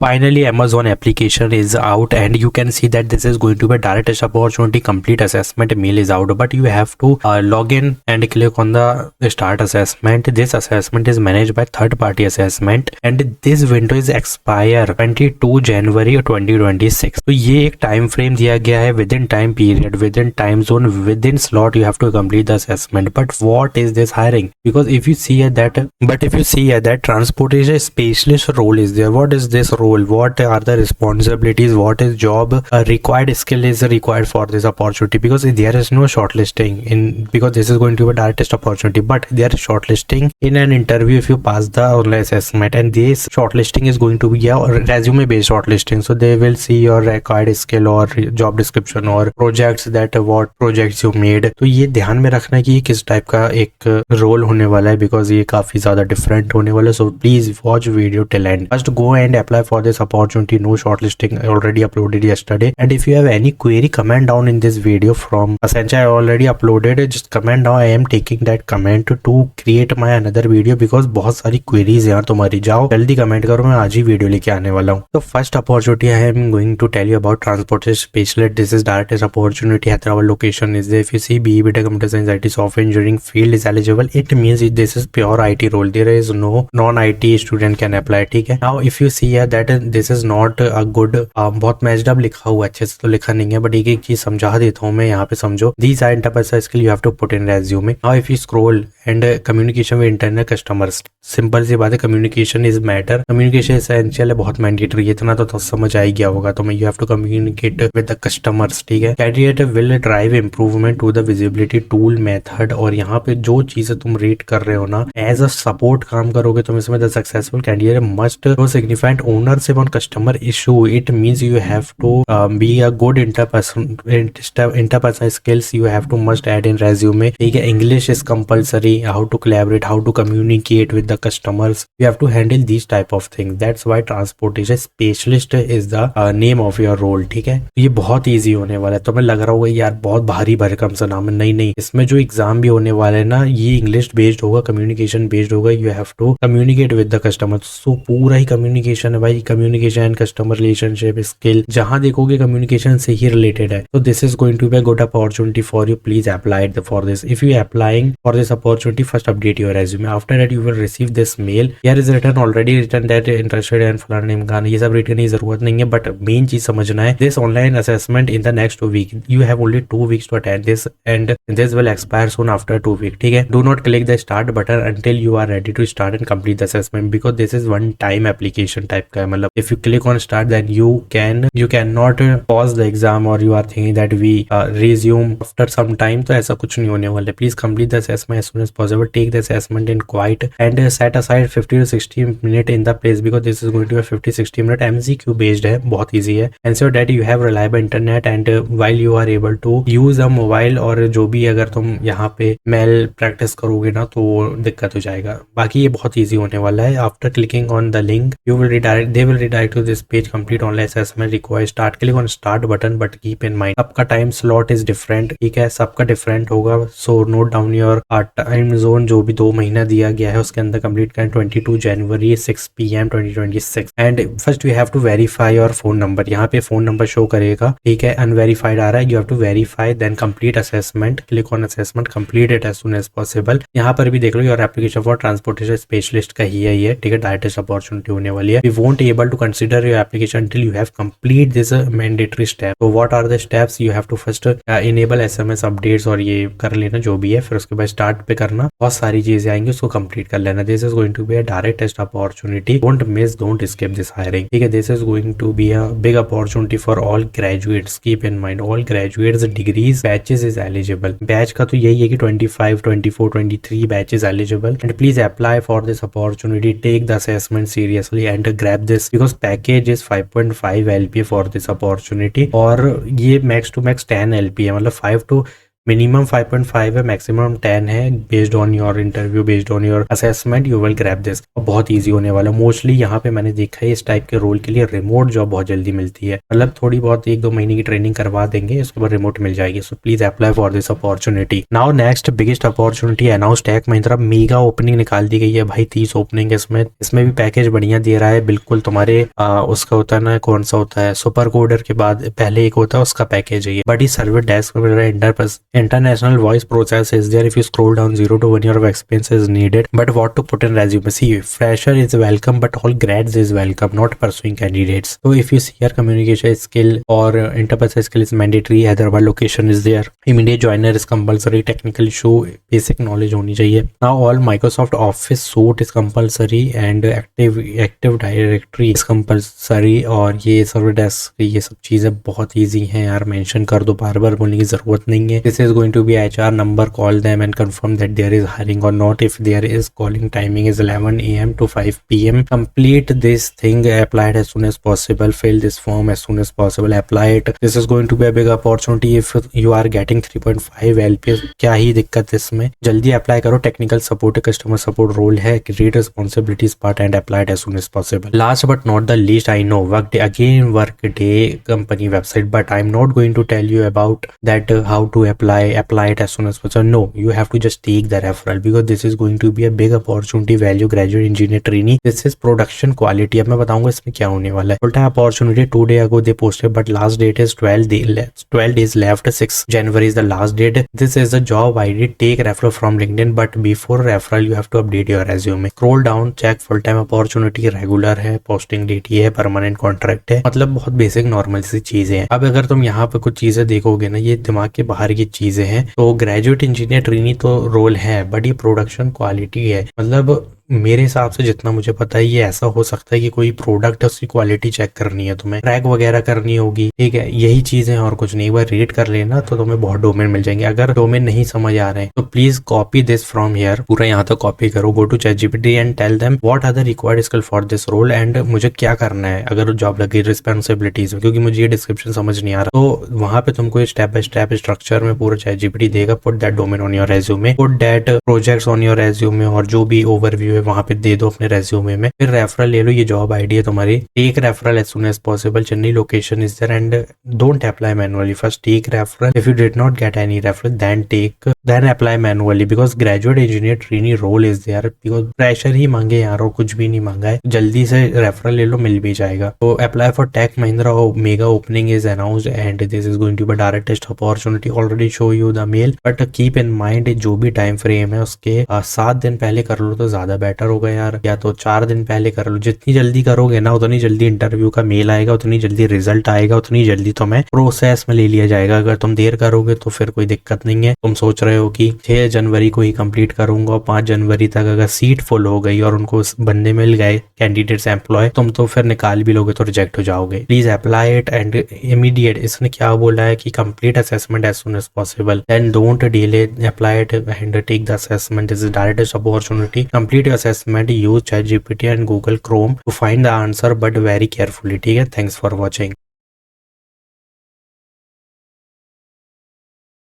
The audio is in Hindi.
Finally, Amazon application is out, and you can see that this is going to be a direct test opportunity. Complete assessment mail is out, but you have to log in and click on the start assessment. This assessment is managed by third party assessment, and this window is expire 22 January 2026. तो ये एक टाइम फ्रेम दिया गया है, with in time period, with in time zone, with in slot you have to complete the assessment. But what is this hiring? Because if you see at that transportation specialist role is there. What is this role? What are the responsibilities? What is job required skill is required for this opportunity? Because there is no shortlisting in, because this is going to be a direct test opportunity, but they are shortlisting in an interview if you pass the online assessment, and this shortlisting is going to be a resume based shortlisting. So they will see your required skill or job description or projects, that what projects you made. तो ये ध्यान में रखना कि ये किस टाइप का एक रोल होने वाला है, बिकॉज ये काफी ज्यादा डिफरेंट होने वाला है. So please watch video till and. First go and apply for this opportunity. No shortlisting already uploaded yesterday, and if you have any query, comment down in this video from Accenture. I already uploaded it. Just comment down. I am taking that comment to create my another video, because बहुत सारी queries यार तुम्हारी. जाओ जल्दी comment करो, मैं आज ही वीडियो लेके आने वाला हूँ. तो first opportunity I am going to tell you about transportation specialist. This is direct test opportunity. Hyderabad location is there. If you see BE BTech Computer Science IT Software Engineering field is eligible, it means this is pure IT role. There is no non-IT student can apply. ठीक है. Now if you see that this is not a good, बहुत मैच्ड अप लिखा हुआ, अच्छे से तो लिखा नहीं है, बट एक एक चीज समझा देता हूँ मैं यहाँ पे, समझो. These are interpersonal skill you have to put in resume. Now if you scroll and communication with internal customers, simple सी बात है, communication is matter. Communication essential है, बहुत मैंडेटरी है, इतना तो समझ आ ही गया होगा. तो मैं you have to communicate with the customers. ठीक है. Candidate will drive improvement to the visibility tool method. और यहाँ पे जो चीजें तुम रीड कर रहे हो ना, एज अ सपोर्ट काम करोगे तुम इसमें. The successful candidate must show significant ownership on customer issue. It means you have to be a good interpersonal skills you have to must add in resume. ठीक है. English is compulsory. How to collaborate, how to communicate with the customers. You have to handle these type of things. That's why transportation specialist is the name of your role. ठीक है. ये बहुत easy होने वाला है. तो मैं लग रहा होगा यार बहुत भारी भरकम सा नाम है. नहीं, इसमें जो एग्जाम भी होने वाला है ना, ये इंग्लिश बेस्ड होगा, कम्युनिकेशन बेस्ड होगा. You have to communicate with the customer. So पूरा ही कम्युनिकेशन है भाई. Communication and customer relationship skill, जहां देखोगे कम्युनिकेशन से ही रिलेटेड है. तो this is going to be a good opportunity for you. Please apply for this. If you applying for this opportunity, first update your resume. After that you will receive this mail. Here is written already written that interested and फलाना नेम गाना. ये सब रीड करने की जरूरत नहीं है, बट मेन चीज समझना है. This online assessment in the next 2 week. You have only 2 weeks to attend this, and this will expire soon after 2 week. ठीक है. Do not click the start button until you are ready to start and complete the assessment, because this is one time application type का है. मतलब if you click on start, then you cannot pause the exam, or you are thinking that we resume after some time. तो ऐसा कुछ नहीं होने वाला. Please complete the assessment as soon as possible. Take the assessment in quiet and set aside 50 to 60 minutes in the place, because this is going to be a 50-60 minute MCQ based है, बहुत easy है. Ensure that you have reliable internet and while you are able to use a mobile, और जो भी अगर तुम यहाँ पे मेल प्रैक्टिस करोगे ना तो दिक्कत हो जाएगा. बाकी ये बहुत easy होने वाला है. After clicking on the link, they will redirect to this page. Complete online assessment required. Start. Click on start button, but keep in mind सबका टाइम स्लॉट इज डिफरेंट. ठीक है. सबका डिफरेंट होगा. So note down your time zone, जो भी 2 महीना दिया गया है उसके अंदर कंप्लीट करें. 22 जनवरी 6 PM 2026. And first you have to verify your phone number. यहाँ पे फोन नंबर शो करेगा. ठीक है. अनवेरीफाइड आ रहा है. You have to verify, then complete assessment. Click on assessment. Complete it as soon as possible. यहाँ पर भी देख लो, your application for transportation specialist का ही है ये. ठीक है. डायरेक्ट अपॉर्चुनिटी होने वाली है. We won't able to consider your application until you have complete this mandatory step. So what are the steps? You have to first enable SMS updates, और ये कर लेना जो भी है. फिर उसके बाद स्टार्ट पे करना. बहुत सारी चीजें आएंगी, उसको कंप्लीट कर लेना. This is going to be a direct test opportunity. Don't miss, don't skip this hiring. ठीक है. This is going to be a big opportunity for all graduates. Keep in mind, all graduates degrees batches is eligible. Batch का तो यही है कि 25, 24, 23 batches eligible. And please apply for this opportunity. Take the assessment seriously and grab this, because package is 5.5 LPA for this opportunity, और ये मैक्स टू मैक्स 10 LPA, मतलब 5 to मिनिमम 5.5 है, मैक्सिमम 10 है। Based on your interview, based on your assessment you will grab this. बहुत ईजी होने वाला। मोस्टली यहाँ पे मैंने देखा है इस टाइप के रोल के लिए रिमोट जॉब बहुत जल्दी मिलती है, मतलब थोड़ी बहुत 1-2 महीने की ट्रेनिंग करवा देंगे, उसके बाद रिमोट मिल जाएगी। So please apply for this opportunity. Now next biggest opportunity announce Tech Mahindra, mega opening निकाल दी गई है भाई, 30 ओपनिंग इसमें भी पैकेज बढ़िया दे रहा है बिल्कुल। तुम्हारे उसका होता है ना, कौन सा होता है, सुपर कोडर के बाद पहले एक होता है उसका पैकेज है ये। बट ये सर्विस डेस्क में मिल रहा है। International voice process is there, if you scroll down 0 to 1 year of experience is needed, but what to put in resume? See, fresher is welcome but all grads is welcome, not pursuing candidates. So if you see your communication skill or interpersonal skill is mandatory, Hyderabad location is there, immediate joiner is compulsory, technical issue basic knowledge होनी चाहिए। Now all Microsoft Office suite is compulsory and active directory is compulsory, और ये सर्वर डेस्क ये सब चीजें बहुत ईजी हैं यार, मेंशन कर दो, बार बार बोलने की जरूरत नहीं है। This is going to be HR number, call them and confirm that there is hiring or not. If there is, calling timing is 11 AM to 5 PM. Complete this thing, apply it as soon as possible, fill this form as soon as possible, apply it. This is going to be a big opportunity if you are getting 3.5 LPS। क्या ही दिक्कत है इसमें, जल्दी अप्लाई करो। Technical support, customer support role है, read responsibilities part and apply it as soon as possible. Last but not the least, I know Workday company website, but I'm not going to tell you about that how to apply it as soon as possible. No, you have to just take the referral because this is going to be a big opportunity, value graduate engineer trainee, this is production quality। अब मैं बताऊंगा इसमें क्या होने वाला है। Full time opportunity 2 days ago they posted, but last date is 12 days left, 6 January is the last date। This is the job ID, take referral from LinkedIn, but before referral you have to update your resume। Scroll down, check full time opportunity, regular है, posting date ये है, permanent contract है, मतलब बहुत बेसिक नॉर्मल सी चीजें हैं। अब अगर तुम यहाँ पे कुछ चीजें देखोगे ना, ये दिमाग के बाहर की चीजें हैं। तो ग्रेजुएट इंजीनियर ट्रेनी तो रोल है, बट ये प्रोडक्शन क्वालिटी है। मतलब मेरे हिसाब से जितना मुझे पता है, ये ऐसा हो सकता है कि कोई प्रोडक्ट है उसकी क्वालिटी चेक करनी है, तुम्हें ट्रैक वगैरह करनी होगी, ठीक है, यही चीजें और कुछ नहीं। एक बार रीड कर लेना तो तुम्हें बहुत डोमेन मिल जाएंगे। अगर डोमेन नहीं समझ आ रहे हैं तो please copy this from here, पूरा यहाँ तक कॉपी करो, go to ChatGPT and tell them what are the required skill for this role and मुझे क्या करना है अगर जॉब लगी, रिस्पॉन्सिबिलिटीज में, क्योंकि मुझे ये डिस्क्रिप्शन समझ नहीं आ रहा। तो वहां पे तुमको स्टेप बाय स्टेप स्ट्रक्चर में पूरा ChatGPT देगा। Put that domain on your resume, put that projects on your resume, और जो भी ओवरव्यू है वहां पे दे दो रेज्यूमे में। फिर रेफरल ले लो, ये जॉब आईडी है तुम्हारी, take referral as soon as possible, Chennai location is there and don't apply manually, first take referral, if you did not get any referral then apply manually, because graduate engineer trainee role is there, because pressure ही मांगे यार और कुछ भी नहीं मांगा है। जल्दी से रेफरल ले लो, मिल भी जाएगा। तो apply for Tech Mahindra mega opening is announced and this is going to be direct test opportunity, already show you the mail, but keep in mind जो भी टाइम फ्रेम है उसके 7 दिन पहले कर लो तो ज्यादा बेटर होगा यार, या तो 4 दिन पहले कर लो। जितनी जल्दी करोगे ना उतनी जल्दी इंटरव्यू का मेल आएगा, उतनी जल्दी रिजल्ट आएगा, उतनी जल्दी तुम्हें प्रोसेस में ले लिया जाएगा। अगर तुम देर करोगे तो फिर कोई दिक्कत नहीं है। तुम सोच रहे हो कि 6 जनवरी को ही कंप्लीट करूंगा और 5 जनवरी तक अगर सीट फुल हो गई और उनको बंदे मिल गए, कैंडिडेट्स एम्प्लॉय, तुम तो फिर निकाल भी लोगे तो रिजेक्ट हो जाओगे। Please apply it and immediate. इसने क्या बोला है कि complete assessment as soon as possible, then don't delay, apply it and take the assessment, this is direct opportunity, complete assessment, use ChatGPT and Google Chrome to find the answer but very carefully, ठीक है। Thanks for watching.